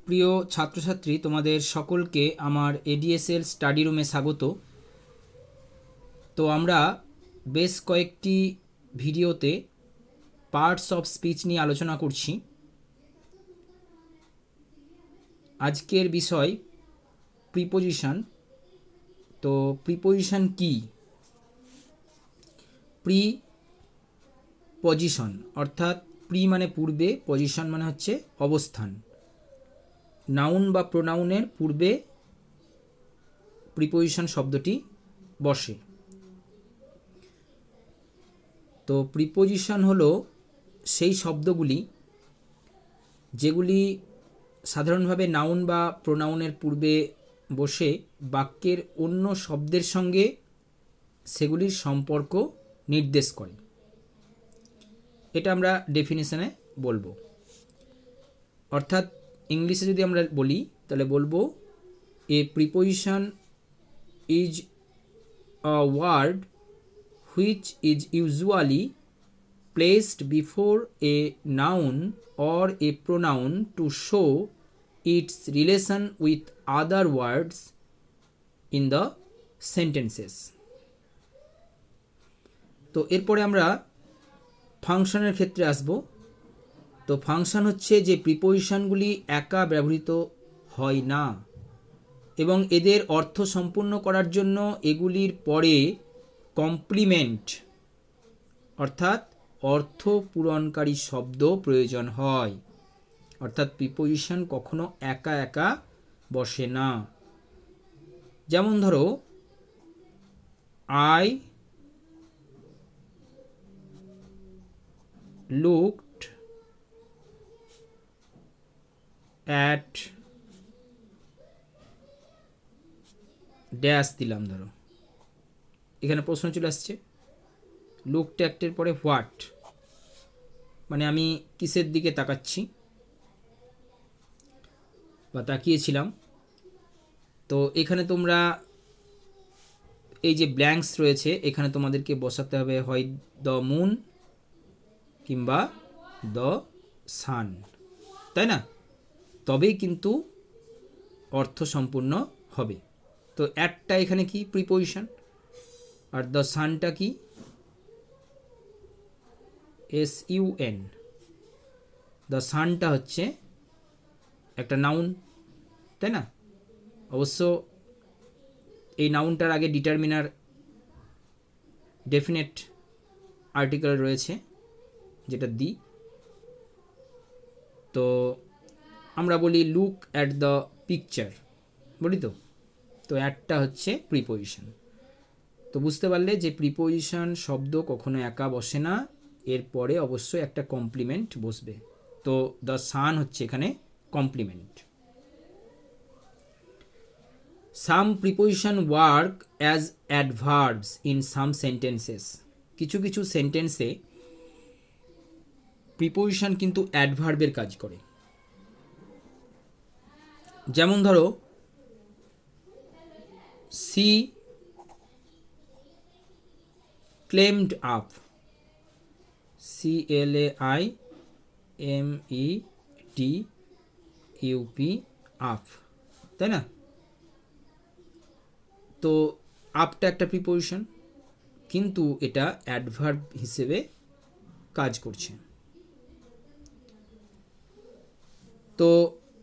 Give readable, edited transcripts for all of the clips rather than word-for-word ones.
প্রিয় ছাত্রছাত্রী, তোমাদের সকলকে আমার এডিএসএল স্টাডি রুমে স্বাগত। তো আমরা বেশ কয়েকটি ভিডিওতে পার্টস অফ স্পিচ নিয়ে আলোচনা করছি। আজকের বিষয় প্রিপোজিশন। তো প্রিপোজিশন কি? প্রিপজিশন অর্থাৎ প্রি মানে পূর্বে, পজিশন মানে হচ্ছে অবস্থান। নাউন বা প্রোনাউনের পূর্বে প্রিপোজিশন শব্দটি বসে। তো প্রিপোজিশন হলো সেই শব্দগুলি যেগুলি সাধারণভাবে নাউন বা প্রোনাউনের পূর্বে বসে বাক্যের অন্য শব্দের সঙ্গে সেগুলির সম্পর্ক নির্দেশ করে। এটা আমরা ডেফিনিশনে বলবো। অর্থাৎ ইংলিশে যদি আমরা বলি তাহলে বলবো a preposition is a word which is usually placed before a noun or a pronoun to show its relation with other words in the sentences. তো এরপরে আমরা ফাংশনের ক্ষেত্রে আসব। তো ফাংশন হচ্ছে যে প্রিপোজিশনগুলি একা ব্যবহৃত হয় না এবং এদের অর্থ সম্পূর্ণ করার জন্য এগুলির পরে কমপ্লিমেন্ট অর্থাৎ অর্থ পূরণকারী শব্দ প্রয়োজন হয়। অর্থাৎ প্রিপোজিশন কখনো একা একা বসে না। যেমন ধরো, আই লুকড অ্যাট ড্যাশ দিলাম, ধরো এখানে প্রশ্ন চলে আসছে লুকড অ্যাটের পরে হোয়াট, মানে আমি কিসের দিকে তাকাচ্ছি বা তাকিয়েছিলাম। তো এখানে তোমরা এই যে ব্ল্যাঙ্কস রয়েছে এখানে তোমাদেরকে বসাতে হবে হয় দ্য মুন কিংবা দ্য সান, তাই না? তবেই কিন্তু অর্থ সম্পূর্ণ হবে। তো অ্যাটটা এখানে কি? প্রিপোজিশন। আর দ্য সানটা কি? SUN। দ্য সানটা হচ্ছে একটা নাউন, তাই না? অবশ্য এই নাউনটার আগে ডিটারমিনার ডেফিনেট আর্টিকেল রয়েছে যেটা দি। তো আমরা বলি লুক অ্যাট দ্য পিকচার, বলি তো। তো অ্যাটটা হচ্ছে প্রিপোজিশন। তো বুঝতে পারলে যে প্রিপোজিশন শব্দ কখনো একা বসে না, এরপরে অবশ্যই একটা কমপ্লিমেন্ট বসবে। তো দ্য সান হচ্ছে এখানে complement. Some preposition work as adverbs in some sentences. কিছু কিছু সেন্টেন্সে প্রিপোজিশন কিন্তু অ্যাডভার্বের কাজ করে। যেমন ধরো, she claimed up, CLAIMEDUP up, তাই না? তো আপটা একটা প্রিপোজিশন, কিন্তু এটা অ্যাডভার্ব হিসেবে কাজ করছে। তো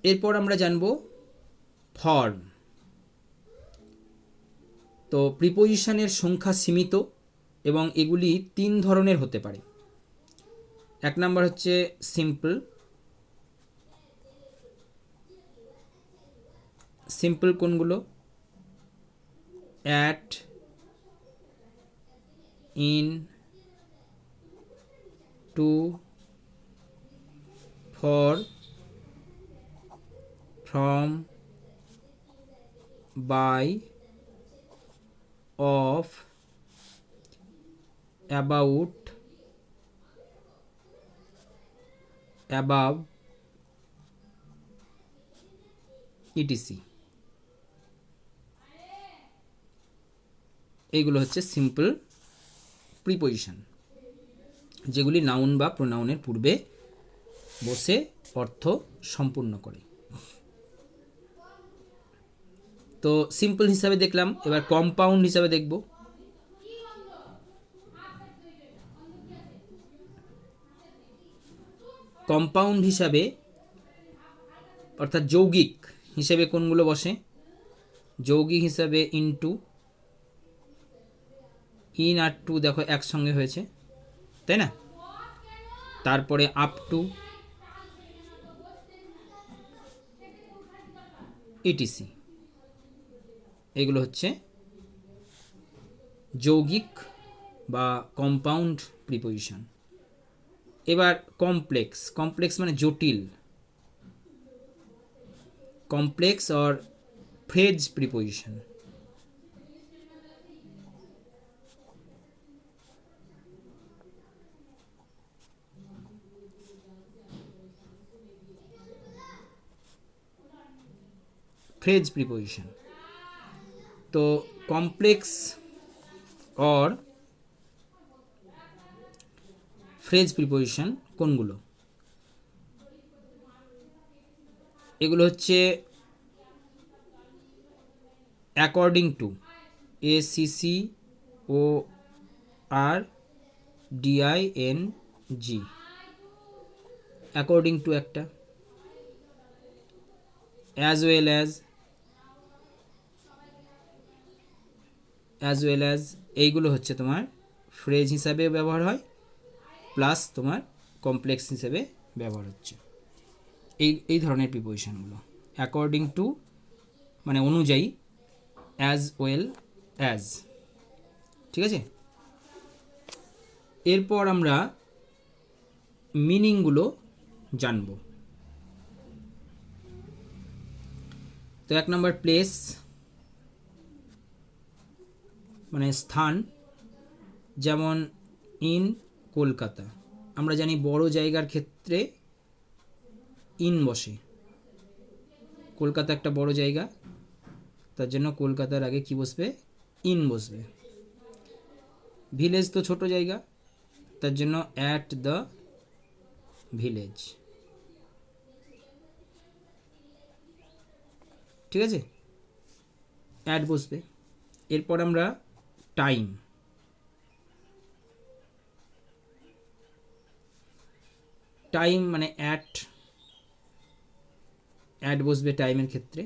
এরপর আমরা জানব ফর্ম। তো প্রিপোজিশনের সংখ্যা সীমিত এবং এগুলি 3 ধরনের হতে পারে। এক নাম্বার হচ্ছে সিম্পল। সিম্পল কোনগুলো? At, in, to, for, from, by, of, about, above, ETC. এইগুলো হচ্ছে সিম্পল প্রিপোজিশন, যেগুলি নাউন বা প্রোনাউনের পূর্বে বসে অর্থ সম্পূর্ণ করে। তো সিম্পল হিসাবে দেখলাম, এবার কম্পাউন্ড হিসাবে দেখব। কম্পাউন্ড হিসাবে অর্থাৎ যৌগিক হিসেবে কোনগুলো বসে? যৌগিক হিসাবে ইনটু, ইন আর টু দেখো একসঙ্গে হয়েছে, তাই না? তারপরে আপ টু, ইটিসি, এগুলো হচ্ছে যৌগিক বা কম্পাউন্ড প্রিপোজিশন। এবার কমপ্লেক্স, কমপ্লেক্স মানে জটিল, complex or phrase preposition. Phrase preposition, তো কমপ্লেক্স অর ফ্রেজ প্রিপোজিশন কোনগুলো? এগুলো হচ্ছে according to, ACCORDING, according to একটা, অ্যাজ ওয়েল অ্যাজ, এইগুলো হচ্ছে তোমার ফ্রেজ হিসাবে ব্যবহার হয়, প্লাস তোমার কমপ্লেক্স হিসেবে ব্যবহার হচ্ছে। এই ধরনের প্রিপোজিশনগুলো অ্যাকর্ডিং টু মানে অনুযায়ী, অ্যাজ ওয়েল অ্যাজ, ঠিক আছে? এরপর আমরা মিনিংগুলো জানব। তো 1 নম্বর প্লেস মানে স্থান, যেমন ইন কলকাতা, আমরা জানি বড় জায়গার ক্ষেত্রে ইন বসে। কলকাতা একটা বড় জায়গা, তার জন্য কলকাতার আগে কি বসবে? ইন বসবে। ভিলেজ তো ছোট জায়গা, তার জন্য অ্যাট দ্য ভিলেজ, ঠিক আছে? অ্যাট বসবে। এরপর আমরা টাইম, টাইম মানে অ্যাট বসবে টাইমের ক্ষেত্রে,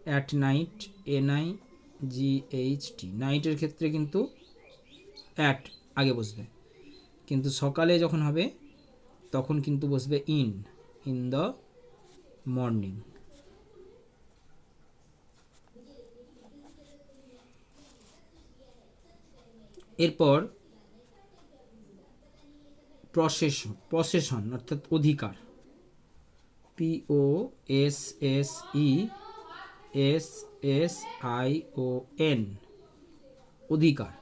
অ্যাট নাইট, NIGHT, নাইটের ক্ষেত্রে কিন্তু অ্যাট আগে বসবে, কিন্তু সকালে যখন হবে তখন কিন্তু বসবে ইন দ্য মর্নিং। এরপর পসেশন অর্থাৎ অধিকার, POSSESSION, অধিকার।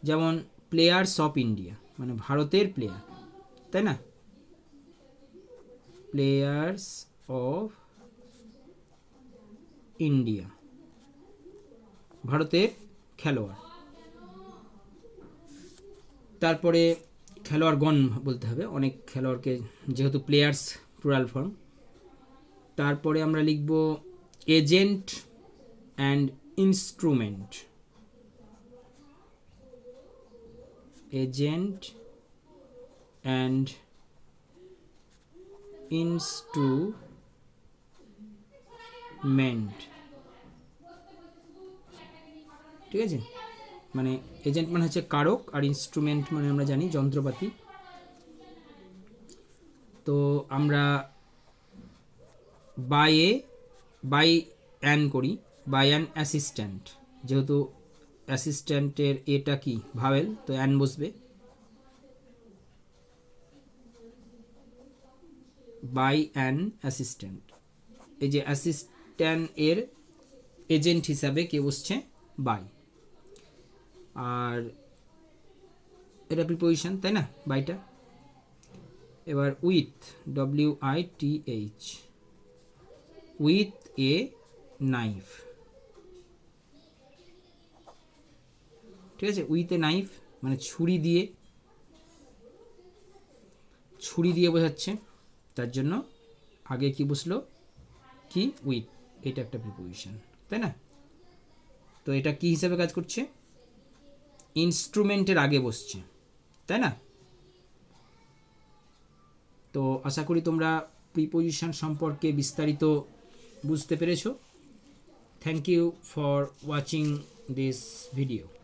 যেমন প্লেয়ার্স অফ ইন্ডিয়া মানে ভারতের প্লেয়ার, তাই না? প্লেয়ার্স অফ ইন্ডিয়া, ভারতের খেলোয়াড়। তারপরে খেলোয়াড়গণ বলতে হবে, অনেক খেলোয়াড়কে, যেহেতু প্লেয়ার্স প্লুরাল ফর্ম। তারপরে আমরা লিখব agent and instrument, agent and instrument, ঠিক আছে? মানে এজেন্ট মানে হচ্ছে কারক, আর ইনস্ট্রুমেন্ট মানে আমরা জানি যন্ত্রপাতি। তো আমরা বাই অ্যান করি, বাই অ্যান অ্যাসিস্ট্যান্ট, যেহেতু অ্যাসিস্ট্যান্টের এটা কি ভাওয়েল, তো অ্যান বসবে। বাই অ্যান অ্যাসিস্ট্যান্ট, এই যে অ্যাসিস্ট্যান্ট এর এজেন্ট হিসাবে কে বসছে? বাই। আর এটা প্রিপোজিশন, তাই না? বাইটা। এবার with, WITH, with a knife, ঠিক আছে? উইথ এ নাইফ মানে ছুরি দিয়ে বোঝাচ্ছে, তার জন্য আগে কি বসলো? কি? উইথ। এটা একটা প্রিপোজিশন, তাই না? তো এটা কি হিসাবে কাজ করছে? ইনস্ট্রুমেন্টের আগে বসছে, তাই না? তো আশা করি তোমরা প্রিপোজিশন সম্পর্কে বিস্তারিত বুঝতে পেরেছো। Thank you for watching this video.